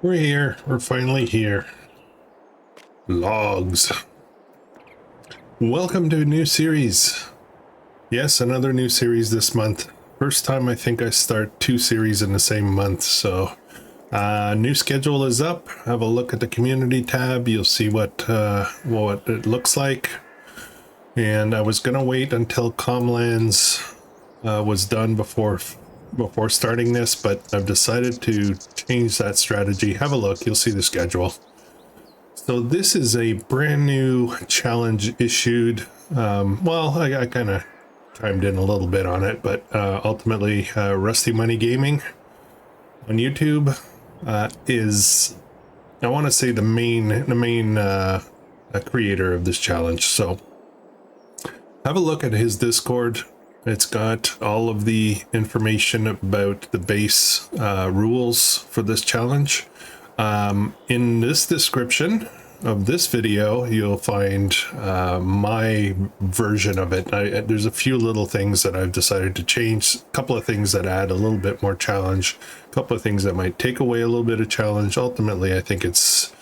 We're here. We're finally here. Logs. Welcome to a new series. Yes, another new series this month. First time I think I start two series in the same month. So, new schedule is up. Have a look at the community tab. You'll see what it looks like. And I was gonna wait until Comlands was done before starting this, but I've decided to change that strategy. Have a look. You'll see the schedule. So this is a brand new challenge issued. Well, I kind of chimed in a little bit on it, but ultimately Rusty Money Gaming on YouTube is, I want to say, the main creator of this challenge. So have a look at his Discord. It's got all of the information about the base rules for this challenge. In this description of this video, you'll find my version of it. There's a few little things that I've decided to change, a couple of things that add a little bit more challenge, a couple of things that might take away a little bit of challenge. Ultimately, I think it's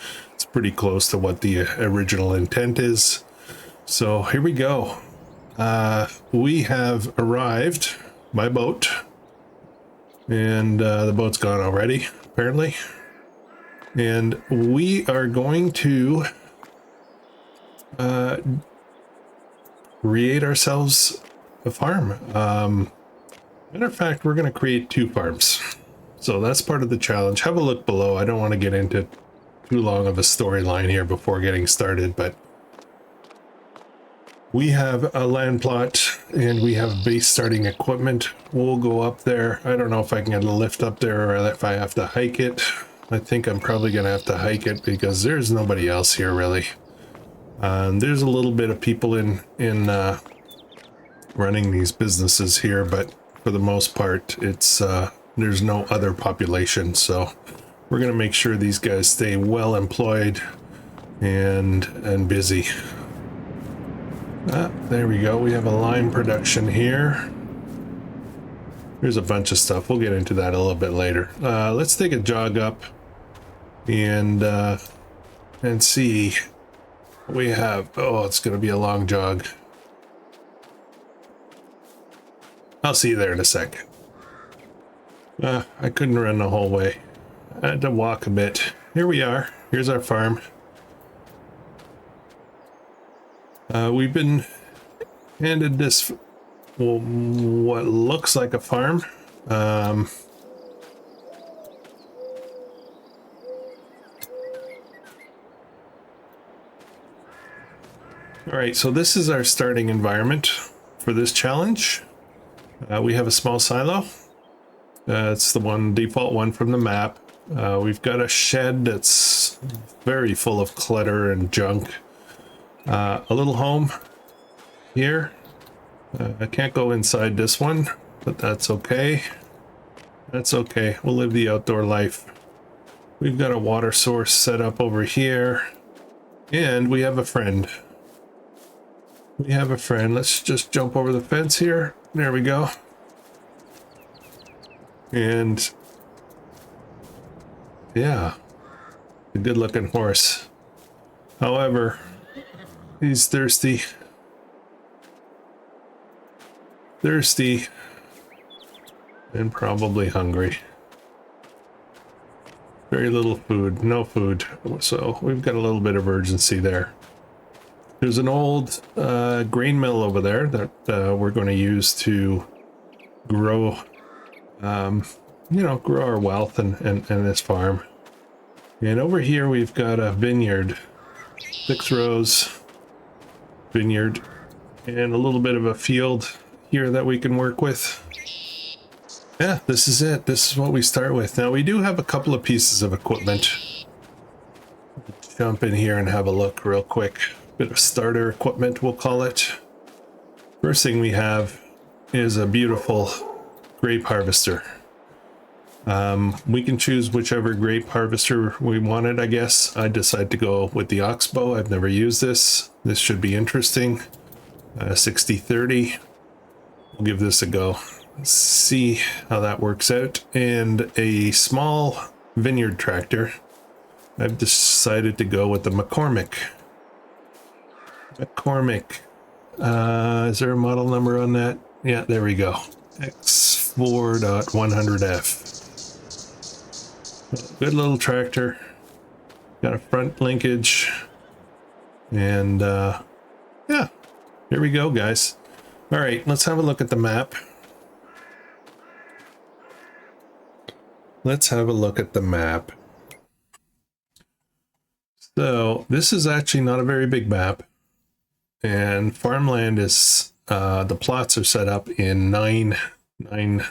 pretty close to what the original intent is. So here we go. We have arrived by boat, and the boat's gone already, apparently. And we are going to create ourselves a farm. Matter of fact, we're going to create two farms. So that's part of the challenge. Have a look below. I don't want to get into too long of a storyline here before getting started, but we have a land plot and we have base starting equipment. We'll go up there. I don't know if I can get a lift up there or if I have to hike it. I think I'm probably going to have to hike it because there's nobody else here really. There's a little bit of people in running these businesses here, but for the most part, it's there's no other population. So we're going to make sure these guys stay well employed and busy. There we go. We have a lime production here. There's a bunch of stuff. We'll get into that a little bit later. Let's take a jog up and see what we have. Oh, it's going to be a long jog. I'll see you there in a sec. I couldn't run the whole way. I had to walk a bit. Here we are. Here's our farm. We've been handed this, well, what looks like a farm. All right, so this is our starting environment for this challenge. We have a small silo. It's the default one from the map. We've got a shed that's very full of clutter and junk. A little home here. I can't go inside this one, but that's okay. That's okay. We'll live the outdoor life. We've got a water source set up over here, and we have a friend. We have a friend. Let's just jump over the fence here. There we go. And yeah, a good looking horse. However, he's thirsty. Thirsty. And probably hungry. Very little food. No food. So we've got a little bit of urgency there. There's an old grain mill over there that we're going to use to grow, grow our wealth and this farm. And over here we've got a vineyard. 6 rows. Vineyard and a little bit of a field here that we can work with. Yeah, this is it. This is what we start with. Now we do have a couple of pieces of equipment. Let's jump in here and have a look real quick. Bit of starter equipment, we'll call it. First thing we have is a beautiful Grape Harvester. We can choose whichever Grape Harvester we wanted, I guess. I decided to go with the Oxbow. I've never used this. This should be interesting. 60-30. We'll give this a go. See how that works out. And a small Vineyard tractor. I've decided to go with the McCormick. Is there a model number on that? Yeah, there we go. X4.100F. Good little tractor. Got a front linkage. And yeah, here we go, guys. All right, let's have a look at the map. So this is actually not a very big map, and farmland is the plots are set up in nine I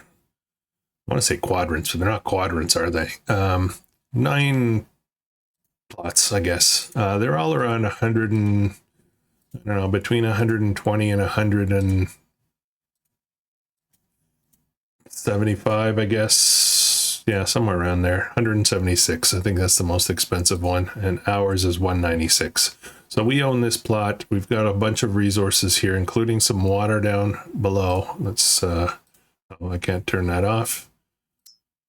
want to say quadrants, but they're not quadrants, are they? 9 plots, I guess. They're all around 100 and I don't know, between 120 and 175, I guess. Yeah, somewhere around there. 176. I think that's the most expensive one, and ours is 196. So we own this plot. We've got a bunch of resources here, including some water down below. Let's oh, I can't turn that off.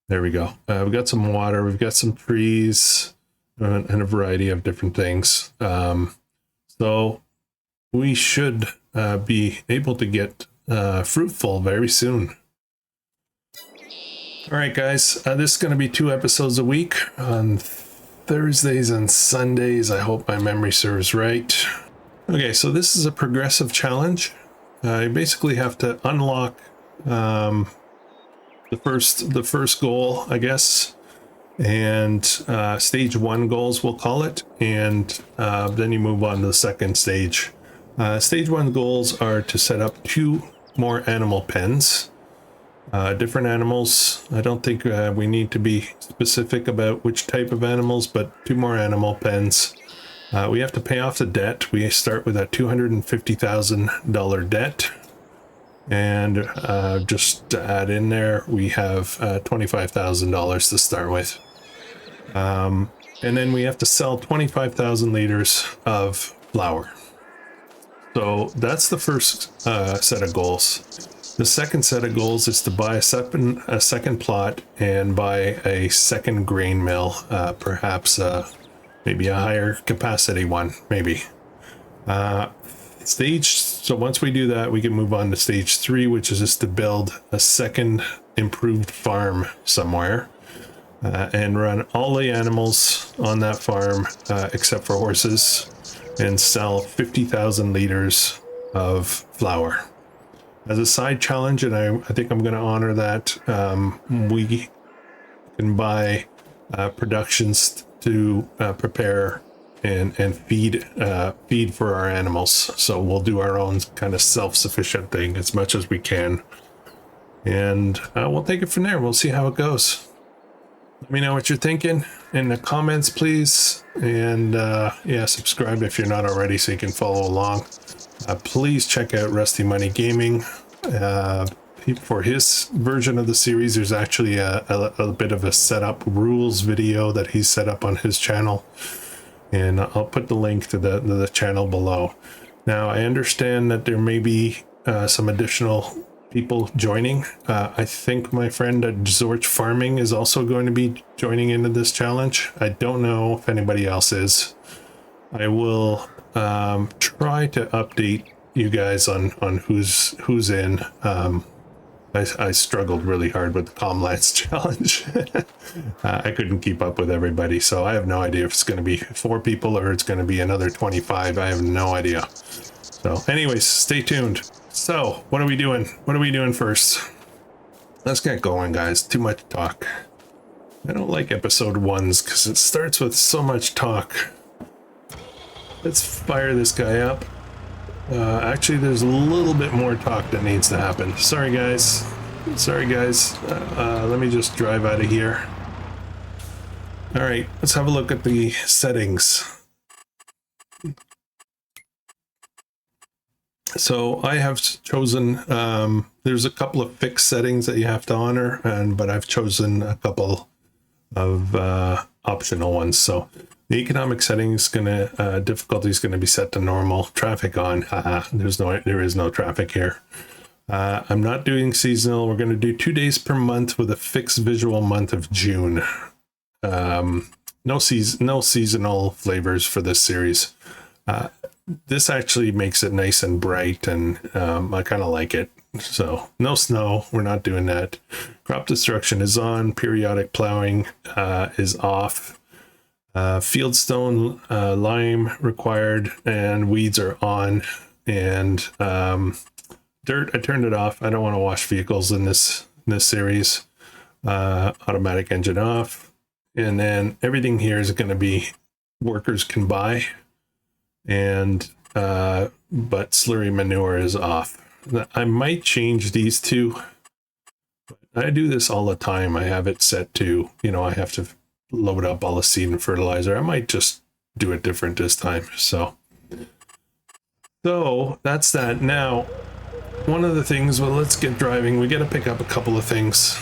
There we go. We've got some water, we've got some trees, and a variety of different things. So we should be able to get fruitful very soon. All right, guys, this is going to be 2 episodes a week on Thursdays and Sundays. I hope my memory serves right. Okay, so this is a progressive challenge. You basically have to unlock the first goal, I guess, and stage 1 goals, we'll call it, and then you move on to the second stage. Stage 1 goals are to set up 2 more animal pens. Different animals. I don't think we need to be specific about which type of animals, but 2 more animal pens. We have to pay off the debt. We start with a $250,000 debt. And just to add in there, we have $25,000 to start with. And then we have to sell 25,000 liters of flour. So that's the first set of goals. The second set of goals is to buy a second plot and buy a second grain mill, perhaps maybe a higher capacity one, maybe. So once we do that, we can move on to stage 3, which is just to build a second improved farm somewhere and run all the animals on that farm except for horses and sell 50,000 liters of flour. As a side challenge, and I think I'm going to honor that, we can buy productions to prepare and feed for our animals. So we'll do our own kind of self-sufficient thing as much as we can, and we'll take it from there. We'll see how it goes. Let me know what you're thinking in the comments, please, and yeah, subscribe if you're not already so you can follow along. Please check out Rusty Money Gaming. For his version of the series, there's actually a bit of a setup rules video that he's set up on his channel, and I'll put the link to the channel below. Now, I understand that there may be some additional people joining. I think my friend at Zorch Farming is also going to be joining into this challenge. I don't know if anybody else is. I will try to update you guys on who's in. I struggled really hard with the Comlance challenge. I couldn't keep up with everybody, so I have no idea if it's going to be 4 people or it's going to be another 25. I have no idea. So anyways, stay tuned. So what are we doing? What are we doing first? Let's get going, guys. Too much talk. I don't like episode 1s because it starts with so much talk. Let's fire this guy up. Actually, there's a little bit more talk that needs to happen. Sorry, guys. Let me just drive out of here. All right, let's have a look at the settings. So I have chosen, there's a couple of fixed settings that you have to honor, but I've chosen a couple of optional ones. So the economic setting is difficulty is gonna be set to normal. Traffic on. There is no traffic here. I'm not doing seasonal. We're gonna do 2 days per month with a fixed visual month of June. no seasonal flavors for this series. This actually makes it nice and bright, and I kind of like it. So no snow, we're not doing that. Crop destruction is on. Periodic plowing is off. Fieldstone, lime required, and weeds are on. And dirt, I turned it off. I don't want to wash vehicles in this series. Automatic engine off. And then everything here is going to be workers can buy. And but slurry manure is off. I might change these two. I do this all the time. I have it set to, I have to load up all the seed and fertilizer. I might just do it different this time. So that's that. Now, one of the things, let's get driving. We got to pick up a couple of things.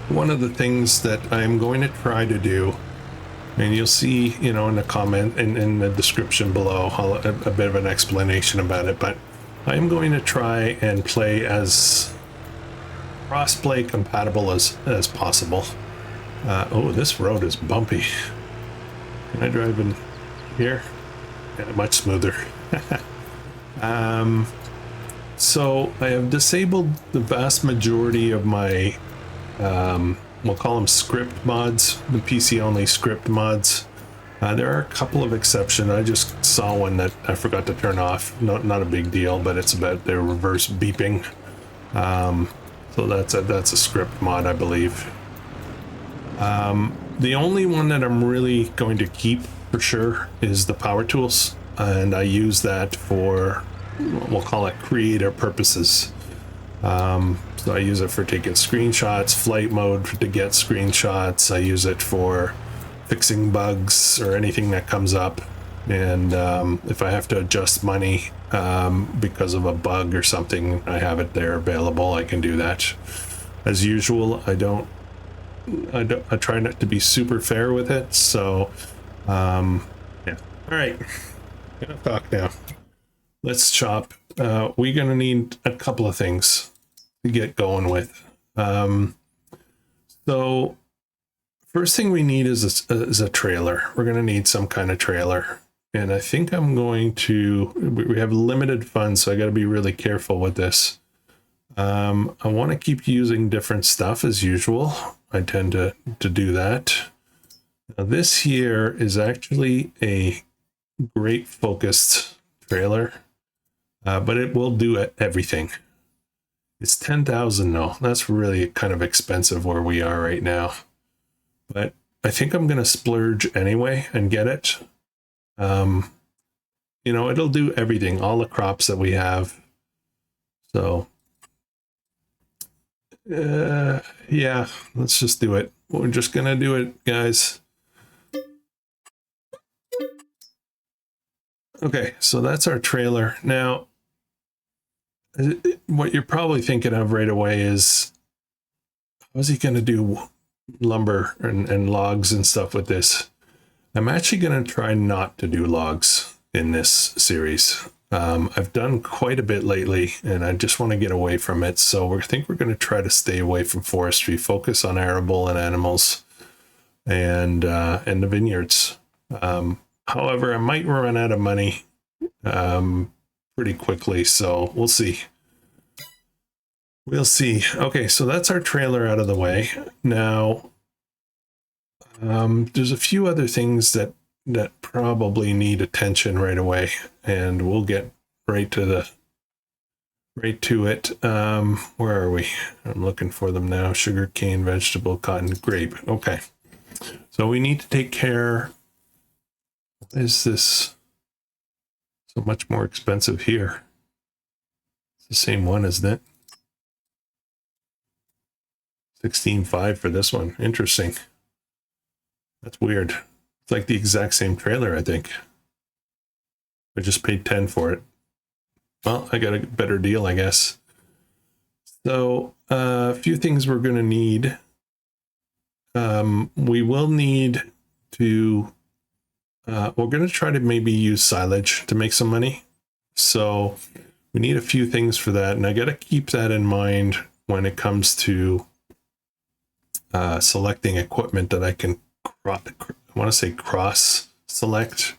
One of the things that I'm going to try to do, and you'll see, in the comment and in the description below, a bit of an explanation about it, but I'm going to try and play as crossplay compatible as possible. Oh, this road is bumpy. Can I drive in here? Yeah, much smoother. So I have disabled the vast majority of my, we'll call them script mods, the PC only script mods. There are a couple of exceptions. I just saw one that I forgot to turn off. Not a big deal, but it's about their reverse beeping. So that's a script mod, I believe. The only one that I'm really going to keep for sure is the power tools, and I use that for, we'll call it creator purposes. So I use it for taking screenshots, flight mode to get screenshots. I use it for fixing bugs or anything that comes up, and if I have to adjust money because of a bug or something, I have it there available. I can do that. As usual, I try not to be super fair with it. So yeah. All right, gonna talk now. Let's chop. We're gonna need a couple of things to get going with. So first thing we need is a trailer. We're going to need some kind of trailer. And I think I'm going to, we have limited funds, so I got to be really careful with this. I want to keep using different stuff as usual. I tend to do that. Now this here is actually a great focused trailer, but it will do everything. It's 10,000 though. That's really kind of expensive where we are right now. But I think I'm going to splurge anyway and get it. It'll do everything, all the crops that we have. So, yeah, let's just do it. We're just going to do it, guys. Okay, so that's our trailer. Now, what you're probably thinking of right away is, how's he going to do lumber and logs and stuff with this? I'm actually going to try not to do logs in this series. I've done quite a bit lately, and I just want to get away from it. So I think we're going to try to stay away from forestry, focus on arable and animals, and the vineyards. However, I might run out of money pretty quickly, so we'll see. We'll see. Okay, so that's our trailer out of the way. Now, there's a few other things that probably need attention right away, and we'll get right to it. Where are we? I'm looking for them now. Sugar cane, vegetable, cotton, grape. Okay, so we need to take care. Why is this so much more expensive here? It's the same one, isn't it? 16.5 for this one. Interesting. That's weird. It's like the exact same trailer, I think. I just paid 10 for it. Well, I got a better deal, I guess. So a few things we're going to need. We will need to, we're going to try to maybe use silage to make some money. So we need a few things for that. And I got to keep that in mind when it comes to selecting equipment that I can I want to say cross select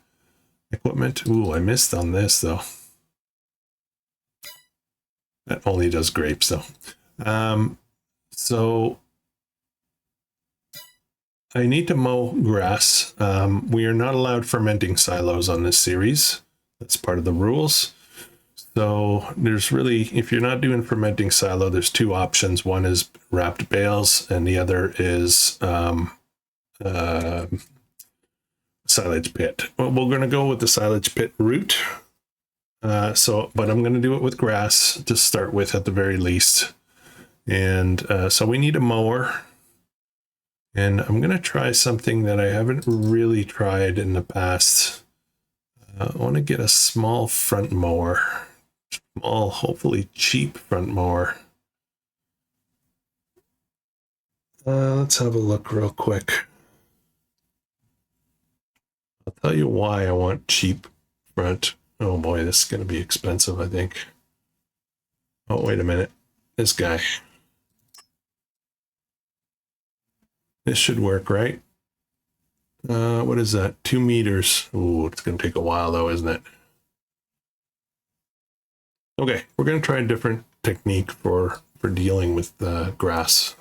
equipment. Ooh, I missed on this though. That only does grapes though. So I need to mow grass. We are not allowed fermenting silos on this series. That's part of the rules. So there's really, if you're not doing fermenting silo, there's two options. One is wrapped bales and the other is silage pit. Well, we're going to go with the silage pit route. But I'm going to do it with grass to start with at the very least. And so we need a mower. And I'm going to try something that I haven't really tried in the past. I want to get a small front mower. Small, hopefully cheap front mower. Let's have a look real quick. I'll tell you why I want cheap front. Oh boy, this is going to be expensive, I think. Oh, wait a minute. This guy. This should work, right? What is that? 2 meters. Ooh, it's going to take a while though, isn't it? Okay, we're going to try a different technique for dealing with the grass.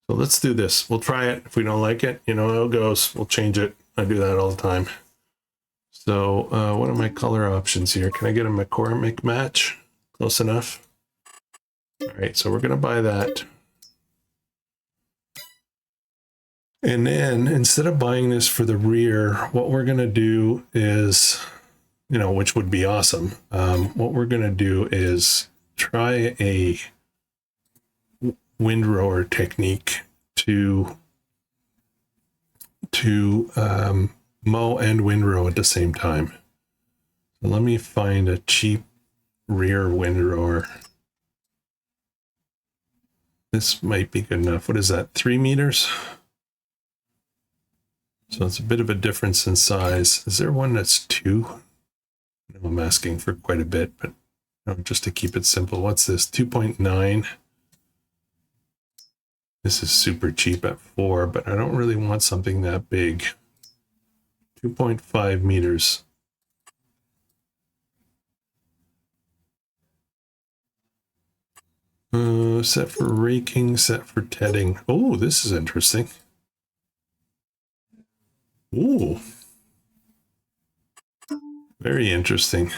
So let's do this. We'll try it. If we don't like it, you know how it goes. We'll change it. I do that all the time. So what are my color options here? Can I get a McCormick match? Close enough. All right, so we're going to buy that. And then instead of buying this for the rear, what we're going to do is, you know, which would be awesome. What we're going to do is try a windrower technique to mow and windrow at the same time. So let me find a cheap rear windrower. This might be good enough. What is that? 3 meters? So it's a bit of a difference in size. Is there one that's 2? I'm asking for quite a bit, but just to keep it simple. What's this? 2.9. This is super cheap at 4, but I don't really want something that big. 2.5 meters. Set for raking, set for tedding. Oh, this is interesting. Ooh. Very interesting.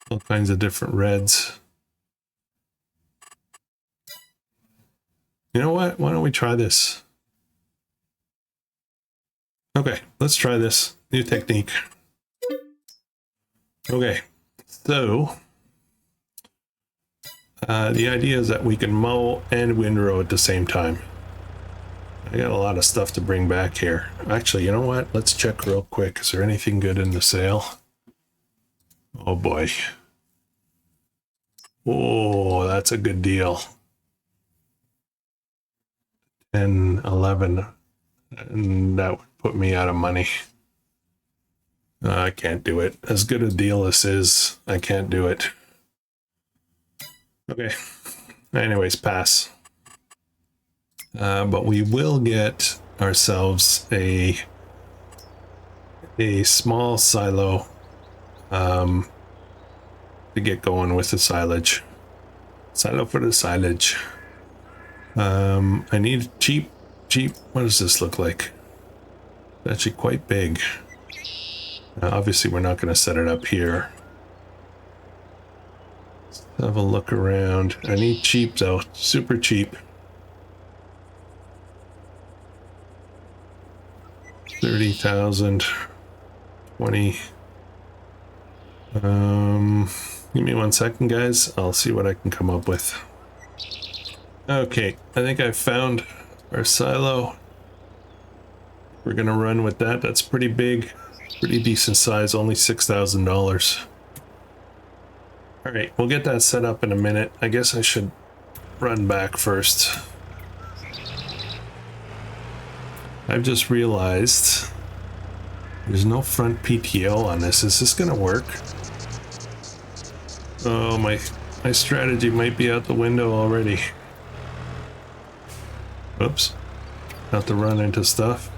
All kinds of different reds. You know what? Why don't we try this? Okay, let's try this new technique. Okay, so the idea is that we can mow and windrow at the same time. I got a lot of stuff to bring back here. Actually, you know what? Let's check real quick. Is there anything good in the sale? Oh boy. Oh, that's a good deal. 10, 11. And that would put me out of money. I can't do it. As good a deal this is, I can't do it. Okay. Anyways, pass. But we will get ourselves a small silo to get going with the silage. Silo for the silage. I need cheap. What does this look like? It's actually quite big. Obviously, we're not going to set it up here. Let's have a look around. I need cheap though, super cheap. 30,000, 20. Give me 1 second, guys. I'll see what I can come up with. Okay, I think I found our silo. We're gonna run with that. That's pretty big, pretty decent size, only $6,000. All right, we'll get that set up in a minute. I guess I should run back first. I've just realized there's no front PTO on this. Is this gonna work? Oh, my strategy might be out the window already. Oops. Not to run into stuff.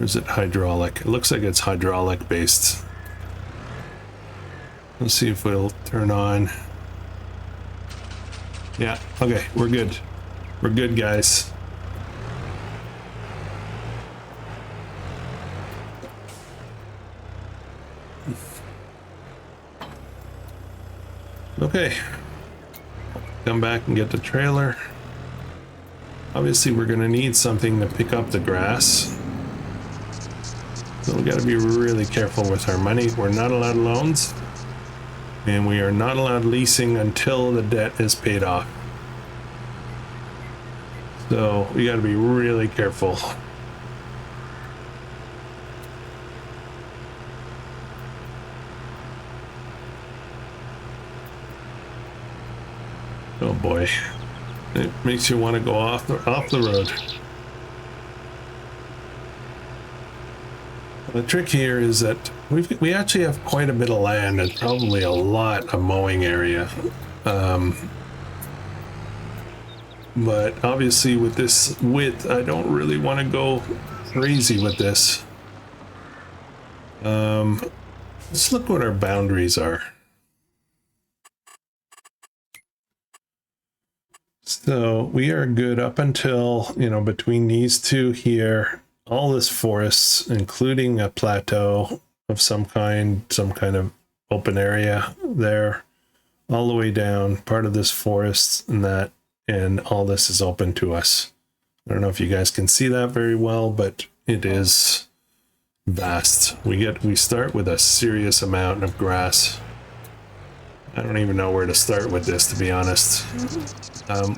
Or is it hydraulic? It looks like it's hydraulic based. Let's see if it'll turn on. Yeah, okay, we're good. We're good, guys. Okay. Come back and get the trailer. Obviously, we're going to need something to pick up the grass. So we got to be really careful with our money. We're not allowed loans. And we are not allowed leasing until the debt is paid off. So we got to be really careful. Oh boy, it makes you want to go off the road. The trick here is that we actually have quite a bit of land and probably a lot of mowing area. But obviously with this width, I don't really want to go crazy with this. Let's look what our boundaries are. So we are good up until, you know, between these two here, all this forests, including a plateau of some kind of open area there, all the way down, part of this forest and that, and all this is open to us. I don't know if you guys can see that very well, but it is vast. We start with a serious amount of grass. I don't even know where to start with this, to be honest.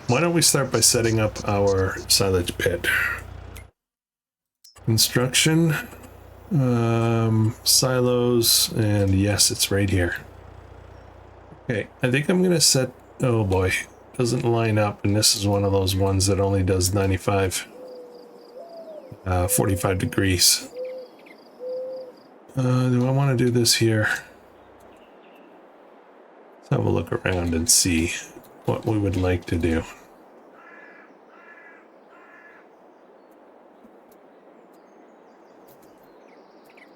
Why don't we start by setting up our silage pit? Construction, silos, and yes, it's right here. Okay, I think I'm gonna set, oh boy, doesn't line up, and this is one of those ones that only does 45 degrees. Do I want to do this here? Let's have a look around and see what we would like to do.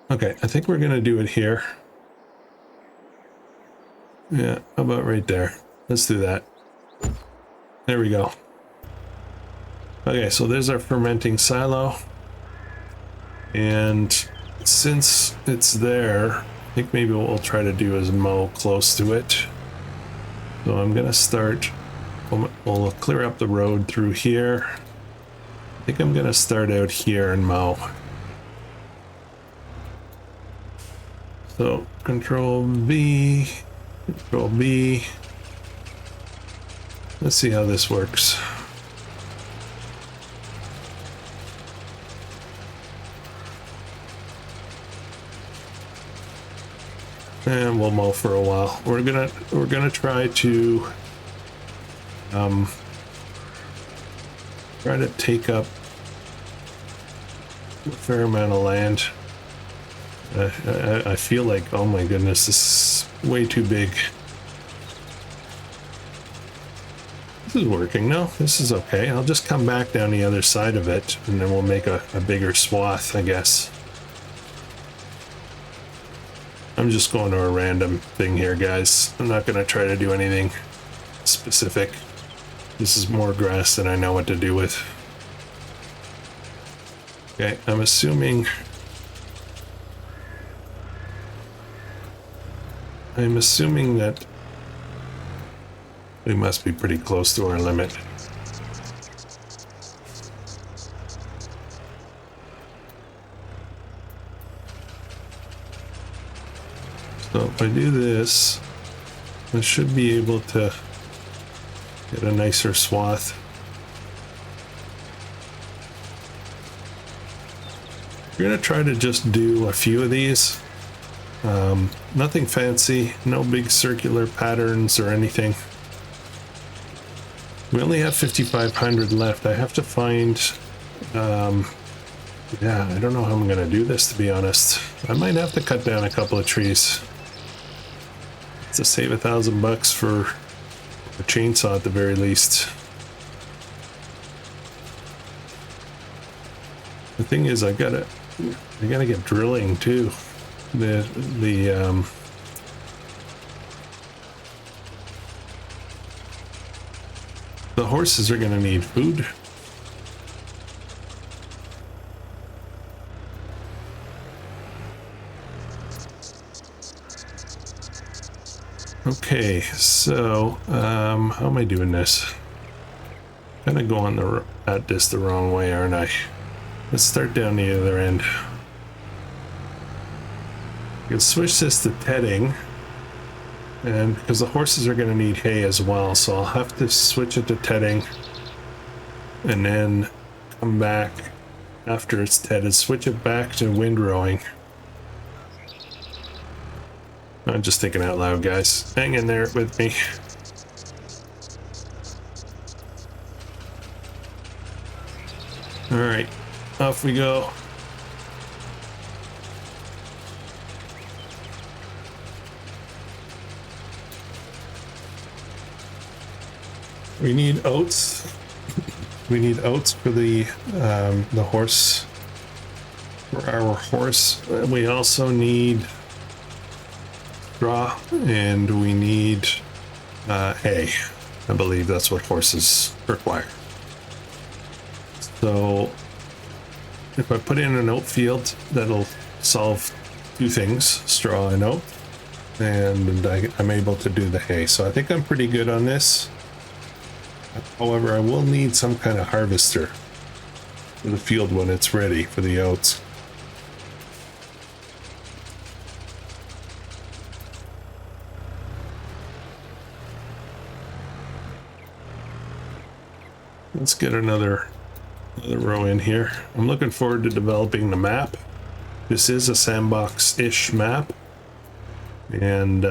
Okay, I think we're gonna do it here. Yeah, how about right there? Let's do that. There we go. Okay, so there's our fermenting silo. And since it's there, I think maybe what we'll try to do is mow close to it. So I'm gonna start, we'll clear up the road through here. I think I'm gonna start out here and mow. So Control V, Control B. Let's see how this works. And we'll mow for a while. We're gonna try to take up a fair amount of land. I feel like, oh my goodness, this is way too big. This is working. No, this is okay. I'll just come back down the other side of it, and then we'll make a bigger swath, I guess. I'm just going to a random thing here, guys. I'm not going to try to do anything specific. This is more grass than I know what to do with. Okay, I'm assuming that we must be pretty close to our limit. So if I do this, I should be able to get a nicer swath. We're going to try to just do a few of these. Nothing fancy, no big circular patterns or anything. We only have 5,500 left. I have to find, yeah, I don't know how I'm going to do this, to be honest. I might have to cut down a couple of trees to save $1,000 for a chainsaw at the very least. The thing is, I gotta I gotta get drilling too. The horses are gonna need food. Okay, so how am I doing this? Kind of going at this the wrong way, aren't I? Let's start down the other end. You can switch this to tedding, and because the horses are going to need hay as well, so I'll have to switch it to tedding, and then come back after it's tedded, switch it back to windrowing. I'm just thinking out loud, guys. Hang in there with me. All right, off we go. We need oats. We need oats for the horse. For our horse, we also need straw, and we need hay. I believe that's what horses require. So if I put in an oat field, that'll solve two things, straw and oat, and I'm able to do the hay. So I think I'm pretty good on this. However, I will need some kind of harvester for the field when it's ready for the oats. Let's get another row in here. I'm looking forward to developing the map. This is a sandbox-ish map, and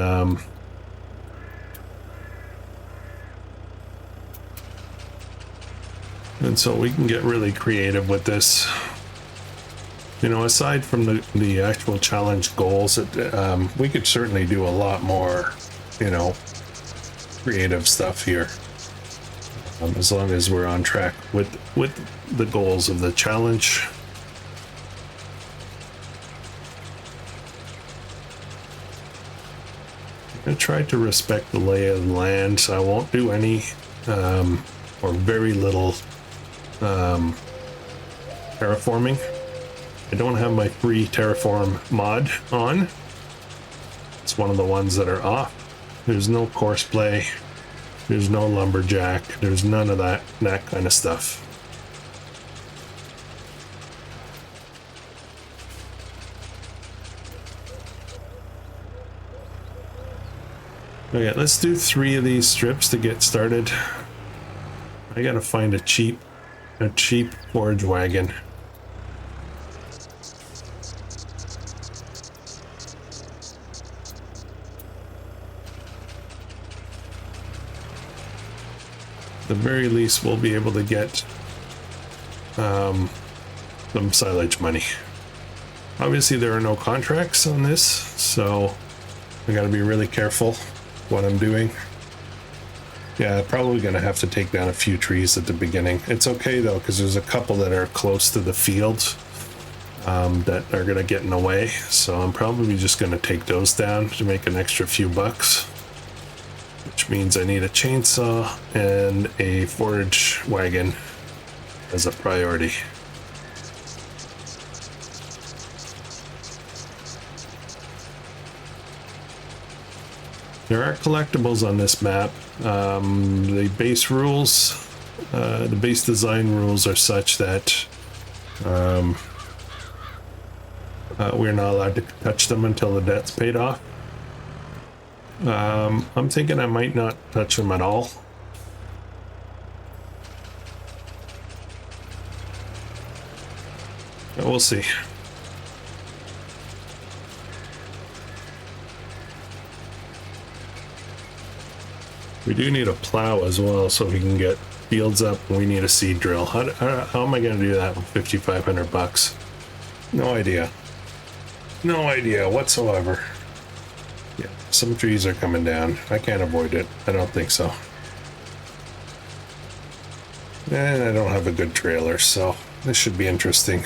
so we can get really creative with this. You know, aside from the actual challenge goals, we could certainly do a lot more, you know, creative stuff here. As long as we're on track with the goals of the challenge. I tried to respect the lay of the land, so I won't do any or very little terraforming. I don't have my free terraform mod on. It's one of the ones that are off. There's no Crossplay. There's no lumberjack. There's none of that kind of stuff. Okay, let's do 3 of these strips to get started. I gotta find a cheap forage wagon. At the very least, we'll be able to get some silage money. Obviously, there are no contracts on this, so I gotta be really careful what I'm doing. Yeah, probably gonna have to take down a few trees at the beginning. It's okay though, because there's a couple that are close to the field that are gonna get in the way, so I'm probably just gonna take those down to make an extra few bucks, which means I need a chainsaw and a forage wagon as a priority. There are collectibles on this map. The base rules, the base design rules are such that we're not allowed to touch them until the debt's paid off. I'm thinking I might not touch them at all. But we'll see. We do need a plow as well, so we can get fields up, and we need a seed drill. How am I going to do that with 5,500 bucks? No idea. No idea whatsoever. Yeah, some trees are coming down. I can't avoid it. I don't think so. And I don't have a good trailer, so this should be interesting.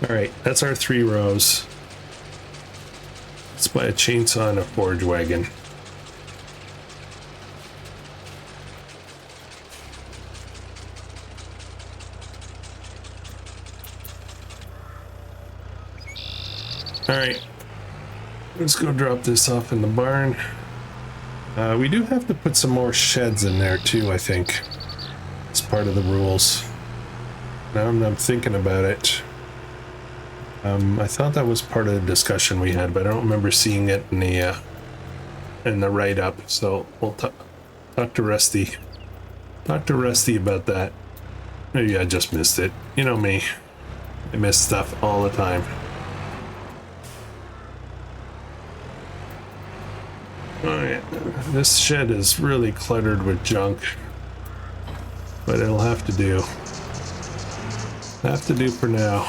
All right, that's our 3 rows. Let's buy a chainsaw and a forage wagon. All right, let's go drop this off in the barn. We do have to put some more sheds in there too, I think. It's part of the rules. Now I'm thinking about it. I thought that was part of the discussion we had, but I don't remember seeing it in the write-up. So we'll talk to Rusty. Talk to Rusty about that. Maybe I just missed it. You know me. I miss stuff all the time. Alright, this shed is really cluttered with junk, but it'll have to do. Have to do for now.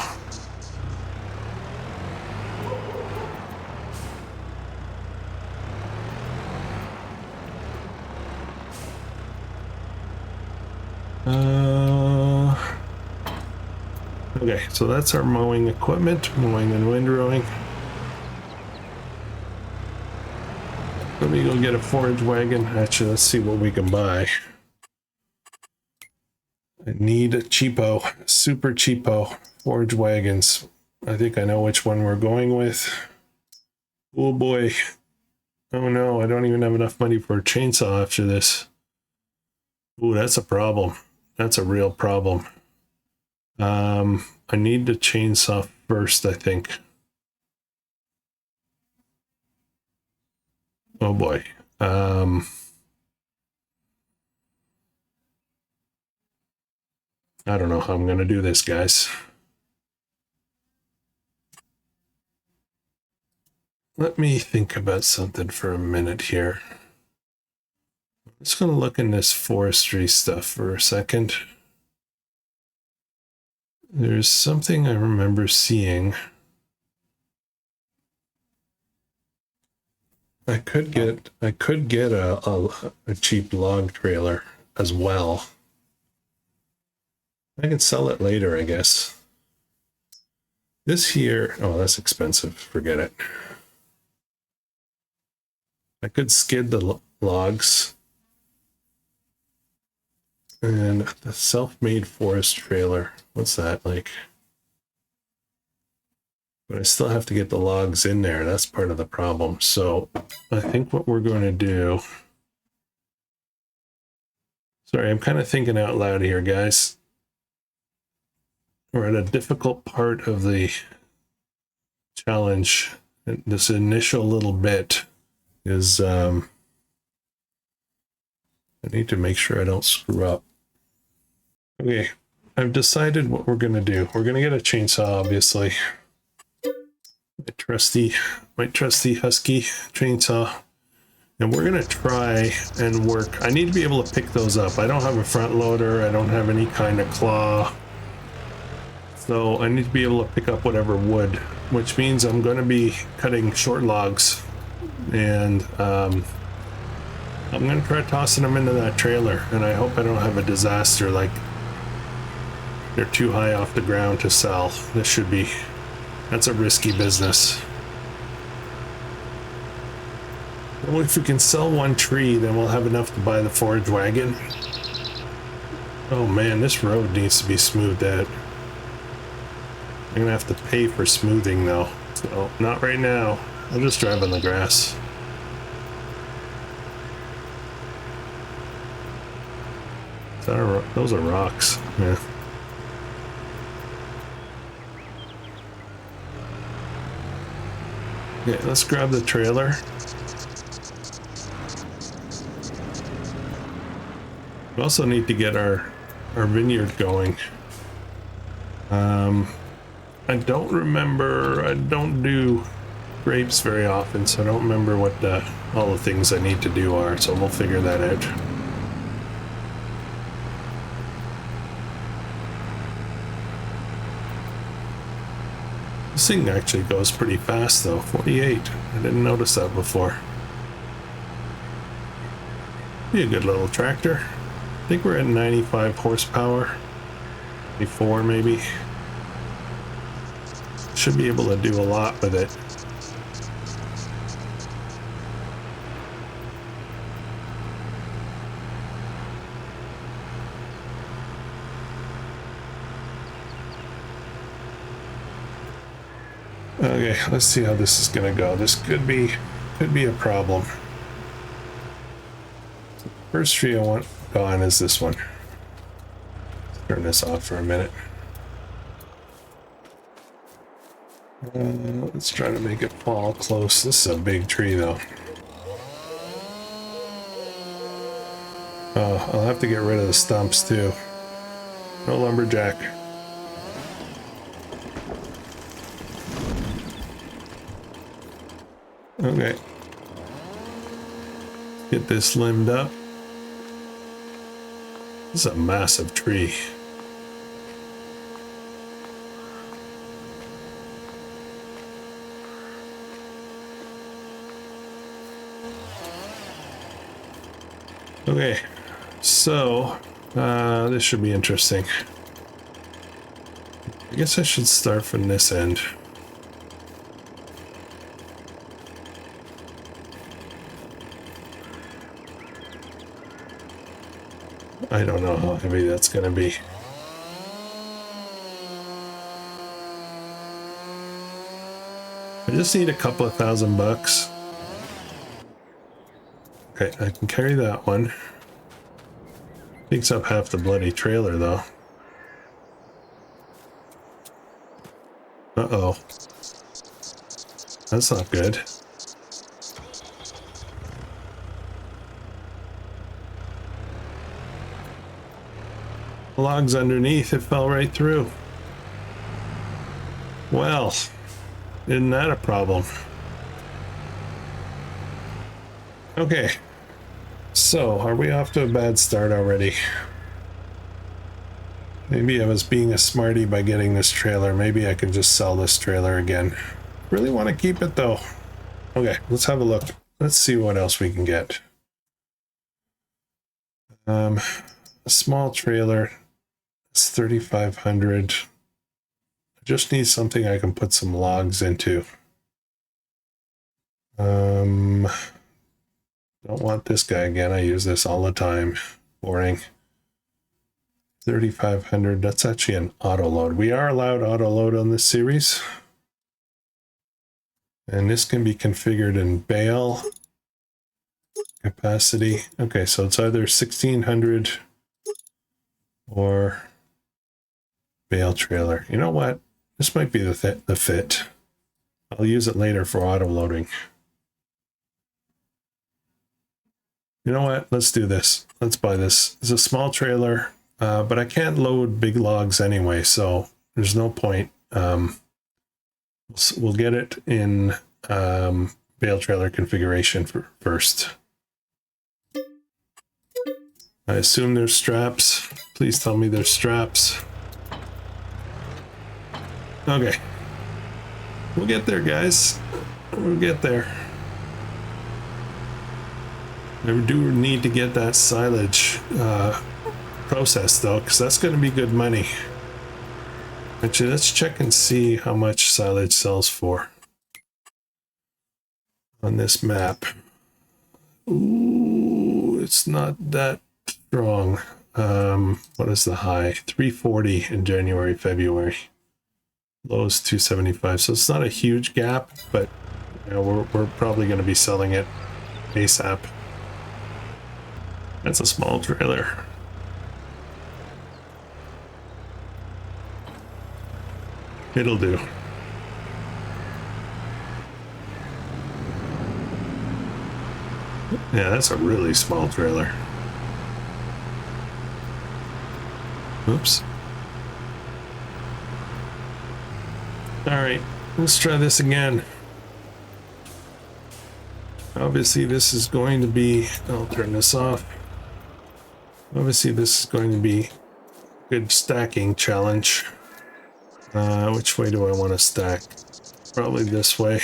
Okay, so that's our mowing equipment, mowing and windrowing. Let me go get a forage wagon. Actually, let's see what we can buy. I need a cheapo, super cheapo forage wagons. I think I know which one we're going with. Oh boy. Oh no, I don't even have enough money for a chainsaw after this. Ooh, that's a problem. That's a real problem. I need the chainsaw first, I think. Oh boy. I don't know how I'm gonna do this, guys. Let me think about something for a minute here. I'm just gonna look in this forestry stuff for a second. There's something I remember seeing. I could get a cheap log trailer as well. I can sell it later, I guess. This here, oh, that's expensive. Forget it. I could skid the logs. And the self-made forest trailer. What's that like? But I still have to get the logs in there. That's part of the problem. So I think what we're going to do... Sorry, I'm kind of thinking out loud here, guys. We're at a difficult part of the challenge. This initial little bit is... I need to make sure I don't screw up. Okay, I've decided what we're going to do. We're going to get a chainsaw, obviously. My trusty Husky chainsaw, and we're gonna try and work. I need to be able to pick those up. I don't have a front loader. I don't have any kind of claw, so I need to be able to pick up whatever wood, which means I'm going to be cutting short logs, and I'm going to try tossing them into that trailer, and I hope I don't have a disaster like they're too high off the ground to sell. This should be... That's a risky business. Well, if we can sell one tree, then we'll have enough to buy the forage wagon. Oh man, this road needs to be smoothed out. I'm gonna have to pay for smoothing though. So, not right now. I'll just drive on the grass. Those are rocks. Yeah. Okay, let's grab the trailer. We also need to get our vineyard going. I don't remember, I don't do grapes very often, so I don't remember what all the things I need to do are, so we'll figure that out. This thing actually goes pretty fast though, 48. I didn't notice that before. Be a good little tractor. I think we're at 95 horsepower. 94 maybe. Should be able to do a lot with it. Okay, let's see how this is gonna go. This could be a problem. First tree I want gone is this one. Let's turn this off for a minute. Let's try to make it fall close. This is a big tree though. Oh, I'll have to get rid of the stumps too. No lumberjack. Okay. Get this limbed up. This is a massive tree. Okay, so this should be interesting. I guess I should start from this end. I don't know how heavy that's going to be. I just need a couple of $1,000. Okay, I can carry that one. Takes up half the bloody trailer though. Uh-oh. That's not good. Logs underneath, it fell right through. Well, isn't that a problem? Okay, so are we off to a bad start already? Maybe I was being a smarty by getting this trailer. Maybe I could just sell this trailer again. Really want to keep it though. Okay, let's have a look. Let's see what else we can get. A small trailer. It's 3,500. I just need something I can put some logs into. Don't want this guy again. I use this all the time. Boring. 3,500. That's actually an auto load. We are allowed auto load on this series. And this can be configured in bale capacity. Okay, so it's either 1,600 or bale trailer. You know what? This might be the fit. I'll use it later for auto loading. You know what? Let's do this. Let's buy this. It's a small trailer, but I can't load big logs anyway, so there's no point. We'll get it in bale trailer configuration first. I assume there's straps. Please tell me there's straps. Okay. We'll get there, guys. We'll get there. I do need to get that silage processed, though, because that's going to be good money. Actually, let's check and see how much silage sells for on this map. Ooh, it's not that strong. What is the high? 340 in January, February. Low is 275, so it's not a huge gap, but you know, we're probably going to be selling it ASAP. That's a small trailer. It'll do. Yeah, that's a really small trailer. Oops. Alright, let's try this again. Obviously this is going to be, I'll turn this off. Obviously this is going to be a good stacking challenge. Which way do I want to stack? Probably this way.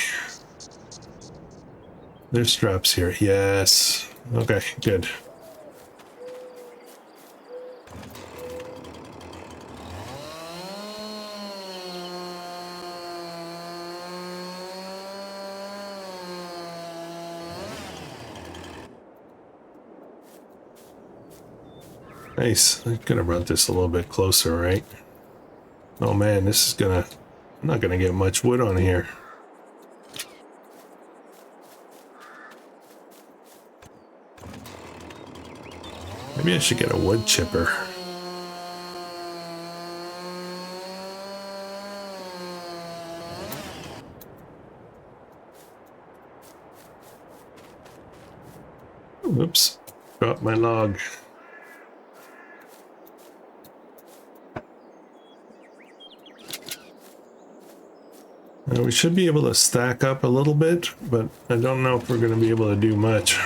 There's straps here. Yes. Okay, good. Nice. I could have brought this a little bit closer, right? Oh man, this is gonna... I'm not gonna get much wood on here. Maybe I should get a wood chipper. Whoops. Dropped my log. We should be able to stack up a little bit, but I don't know if we're going to be able to do much.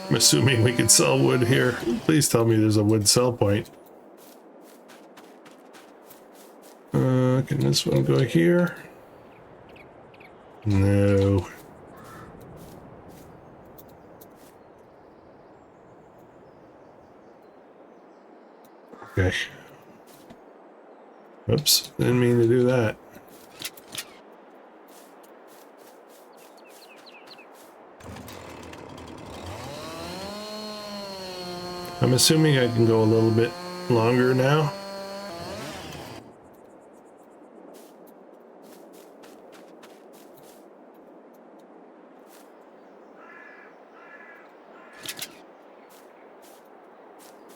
I'm assuming we can sell wood here. Please tell me there's a wood sell point. Can this one go here? No. Okay. Oops, didn't mean to do that. I'm assuming I can go a little bit longer now.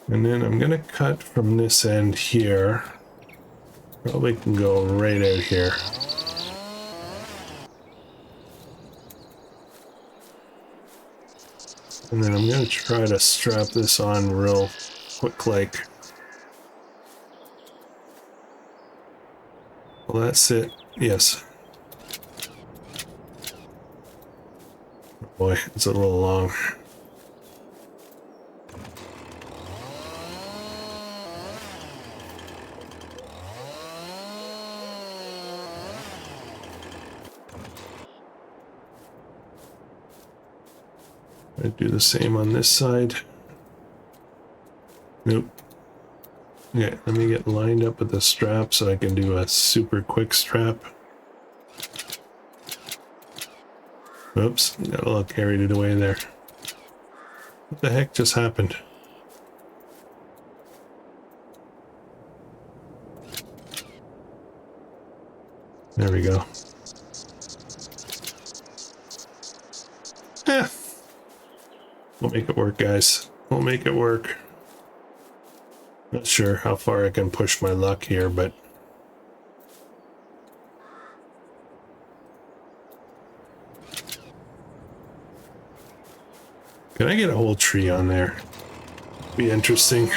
And then I'm gonna cut from this end here. Probably can go right out here. And then I'm gonna try to strap this on real quick like. Well, that's it. Yes. Oh boy, it's a little long. I do the same on this side. Nope. Okay, let me get lined up with the strap so I can do a super quick strap. Oops, got a little carried away there. What the heck just happened? There we go. Eh. We'll make it work, guys. We'll make it work. Not sure how far I can push my luck here, but... Can I get a whole tree on there? Be interesting.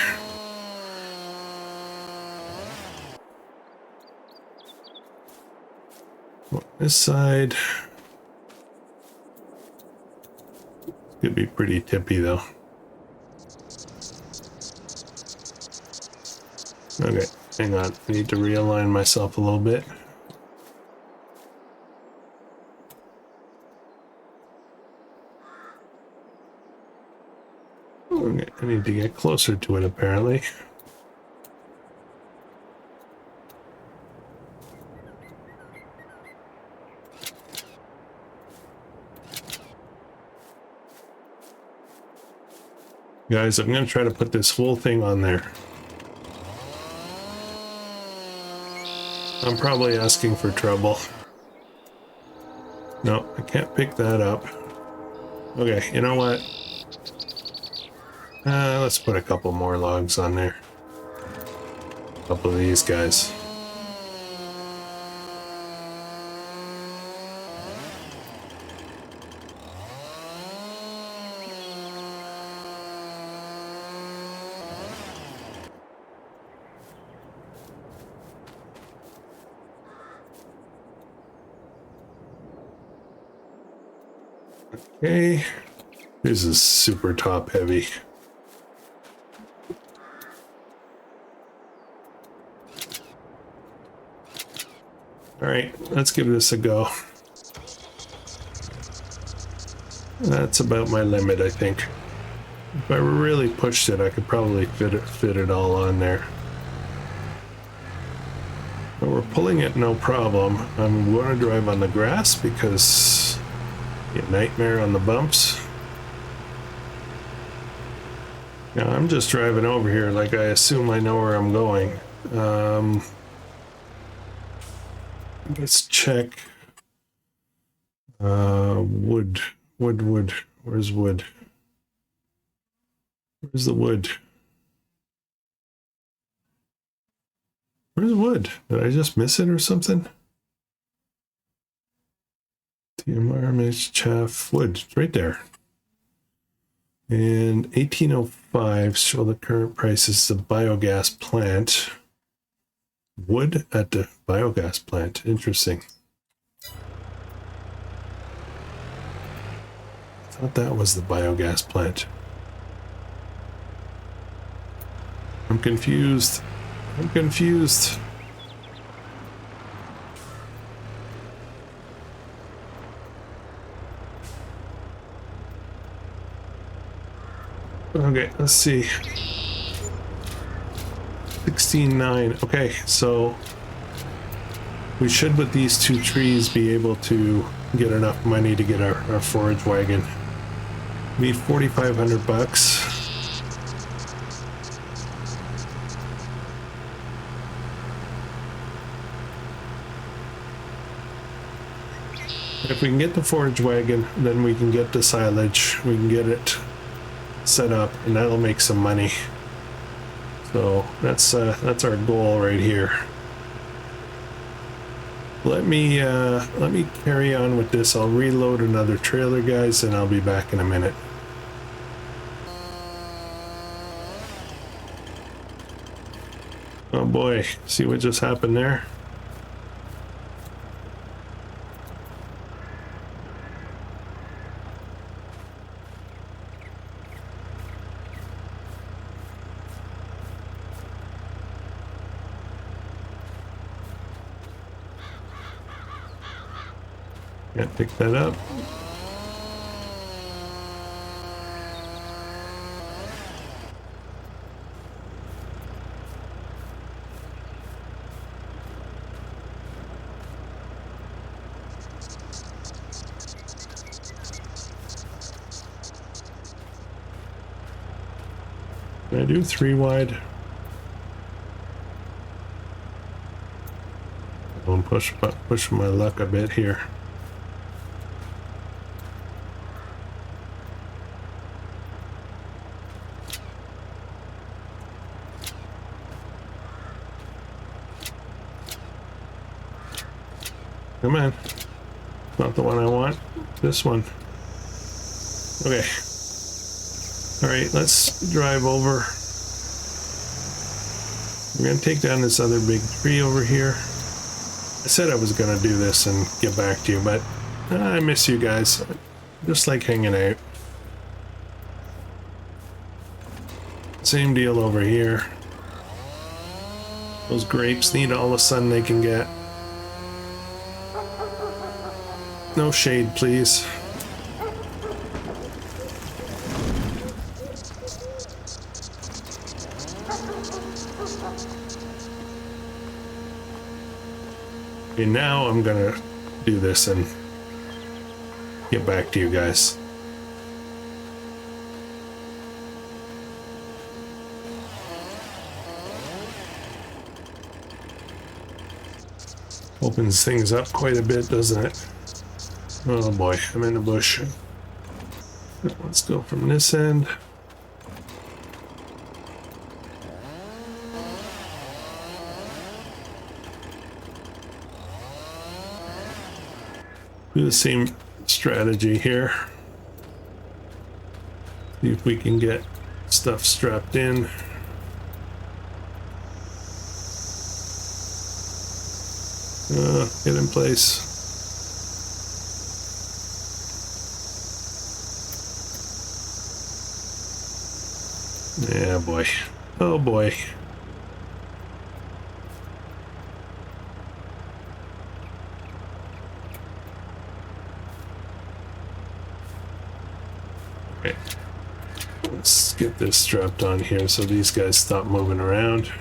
Well, this side... Could be pretty tippy though. Okay, hang on. I need to realign myself a little bit. Okay, I need to get closer to it apparently. Guys, I'm going to try to put this whole thing on there. I'm probably asking for trouble. No, I can't pick that up. Okay, you know what? Let's put a couple more logs on there. A couple of these guys. Okay, this is super top heavy. All right, let's give this a go. That's about my limit, I think. If I really pushed it, I could probably fit it all on there. But we're pulling it no problem. I'm going to drive on the grass because a nightmare on the bumps. Now I'm just driving over here like I assume I know where I'm going. Let's check. Wood. Where's wood? Where's the wood? Where's wood? Did I just miss it or something? The environment, chaff, wood. It's right there. And 1805, show the current prices of biogas plant. Wood at the biogas plant. Interesting. I thought that was the biogas plant. I'm confused. I'm confused. Okay, let's see. 16.9. Okay, so we should with these two trees be able to get enough money to get our forage wagon. Need 4,500 bucks. If we can get the forage wagon, then we can get the silage. We can get it set up, and that'll make some money. So that's our goal right here. Let me carry on with this. I'll reload another trailer, guys, and I'll be back in a minute. Oh boy, see what just happened there? Can't pick that up. Can I do 3 wide? I'm pushing my luck a bit here. Come on. Not the one I want. This one. Okay. Alright, let's drive over. We're going to take down this other big tree over here. I said I was going to do this and get back to you, but I miss you guys. Just like hanging out. Same deal over here. Those grapes need all the sun they can get. No shade, please. Okay, now I'm gonna do this and get back to you guys. Opens things up quite a bit, doesn't it? Oh boy, I'm in the bush. Let's go from this end. Do the same strategy here. See if we can get stuff strapped in. Get in place. Yeah, boy. Oh boy. Okay. Let's get this strapped on here so these guys stop moving around.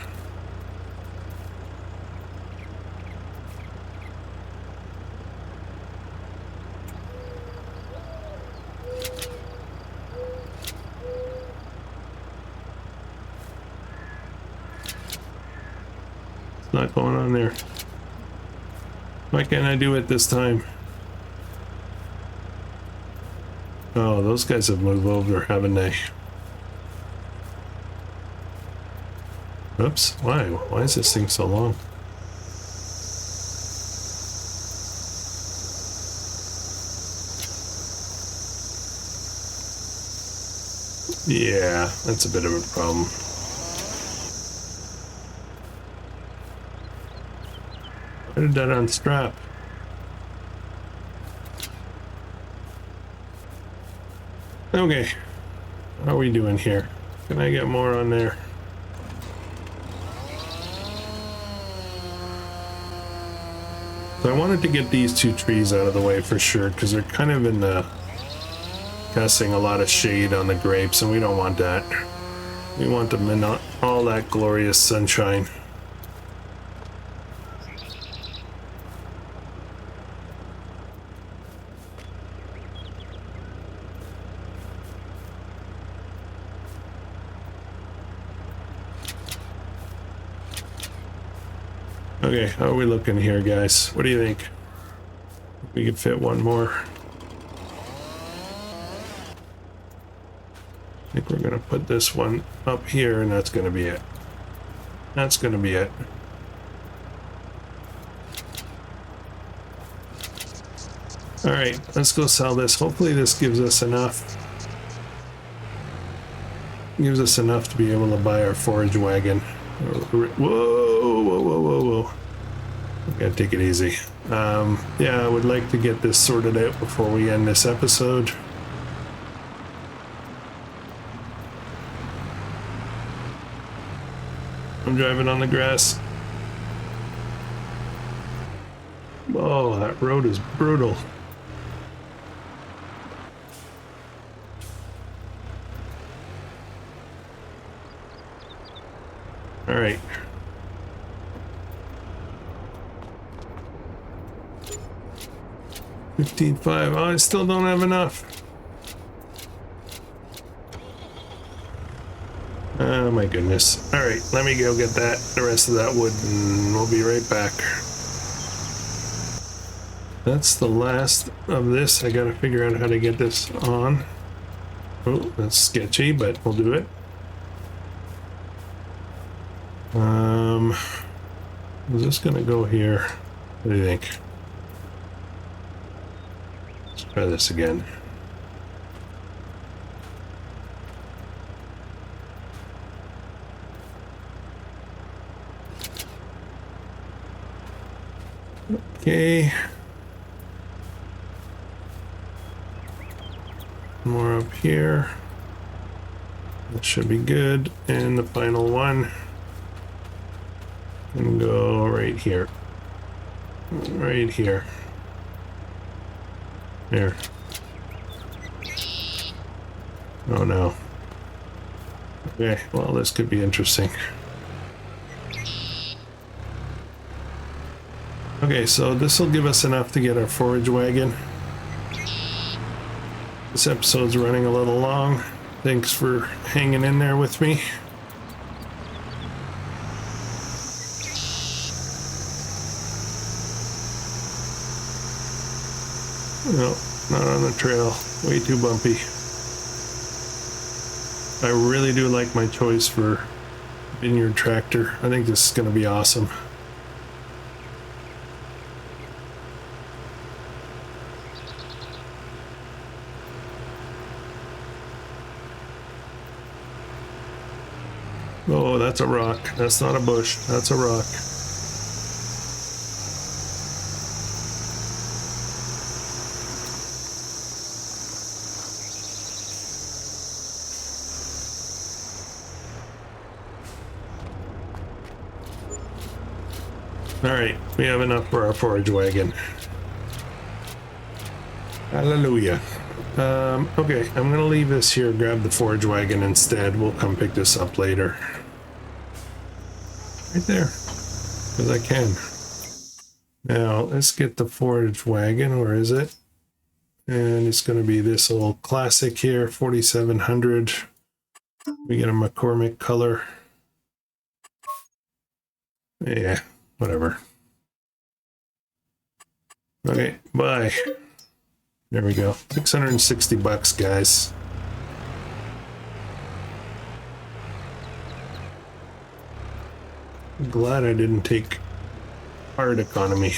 It's not going on there. Why can't I do it this time? Oh, those guys have moved over, haven't they? Oops, why? Why is this thing so long? Yeah, that's a bit of a problem. Why did that unstrap? Okay, how are we doing here? Can I get more on there? So I wanted to get these two trees out of the way for sure, because they're kind of in the casting a lot of shade on the grapes, and we don't want that. We want them in all that glorious sunshine. Okay, how are we looking here, guys? What do you think? We could fit one more. I think we're gonna put this one up here, and that's gonna be it. That's gonna be it. All right, let's go sell this. Hopefully this gives us enough. Gives us enough to be able to buy our forage wagon. Whoa, whoa, whoa, whoa, whoa. Gotta take it easy. Yeah, I would like to get this sorted out before we end this episode. I'm driving on the grass. Oh, that road is brutal. All right. $15.5. Oh, I still don't have enough. Oh my goodness. All right, let me go get the rest of that wood, and we'll be right back. That's the last of this. I gotta figure out how to get this on. Oh, that's sketchy, but we'll do it. Is this gonna go here? What do you think? Let's try this again. Okay. More up here. That should be good. And the final one. And go right here. Right here. There. Oh no. Okay, well, this could be interesting. Okay, so this will give us enough to get our forage wagon. This episode's running a little long. Thanks for hanging in there with me. No, not on the trail. Way too bumpy. I really do like my choice for Vineyard tractor. I think this is going to be awesome. Oh, that's a rock. That's not a bush. That's a rock. All right, we have enough for our forage wagon. Hallelujah. Okay, I'm gonna leave this here, grab the forage wagon instead. We'll come pick this up later. Right there, because I can. Now, let's get the forage wagon. Where is it? And it's gonna be this old classic here, 4700. We get a McCormick color. Yeah, whatever. Okay, bye. There we go. 660 bucks, guys. I'm glad I didn't take hard economy.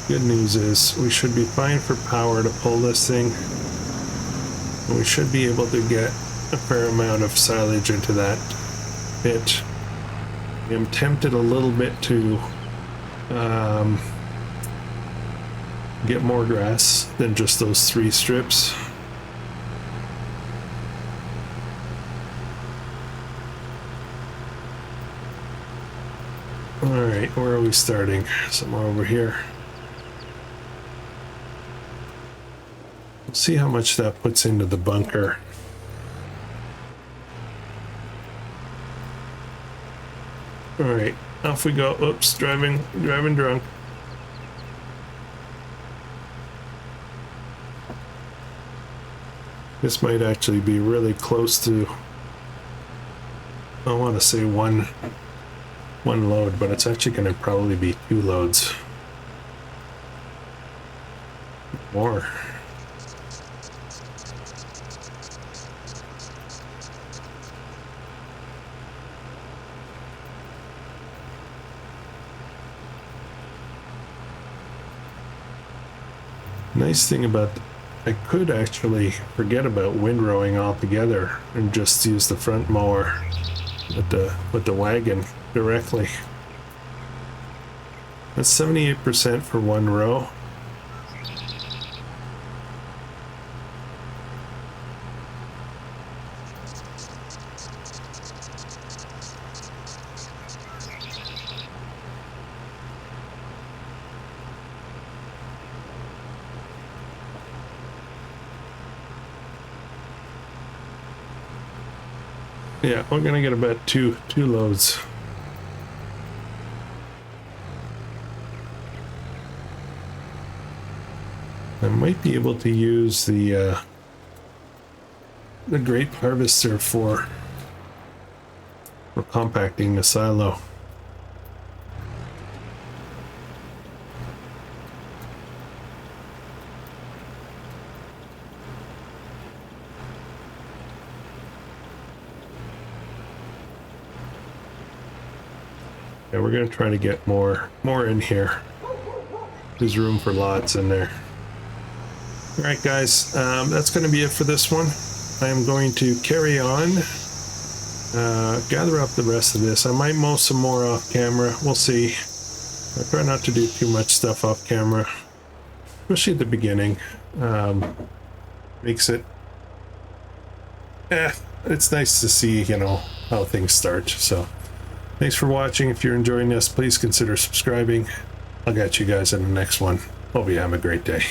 Good news is we should be fine for power to pull this thing. And we should be able to get a fair amount of silage into that pit. I'm tempted a little bit to get more grass than just those 3 strips. Alright, where are we starting? Somewhere over here. We'll see how much that puts into the bunker. Alright, off we go. Oops, driving drunk. This might actually be really close to, I want to say one load, but it's actually going to probably be 2 loads. More. Nice thing about, I could actually forget about windrowing altogether and just use the front mower with the wagon directly. That's 78% for 1 row. Yeah, we're gonna get about two loads. I might be able to use the Grape Harvester for compacting the silo. Yeah, we're gonna try to get more in here. There's room for lots in there. All right, guys, that's going to be it for this one. I am going to carry on, gather up the rest of this. I might mow some more off camera. We'll see. I try not to do too much stuff off camera, especially at the beginning. Makes it, it's nice to see, you know, how things start. So thanks for watching. If you're enjoying this, please consider subscribing. I'll catch you guys in the next one. Hope you have a great day.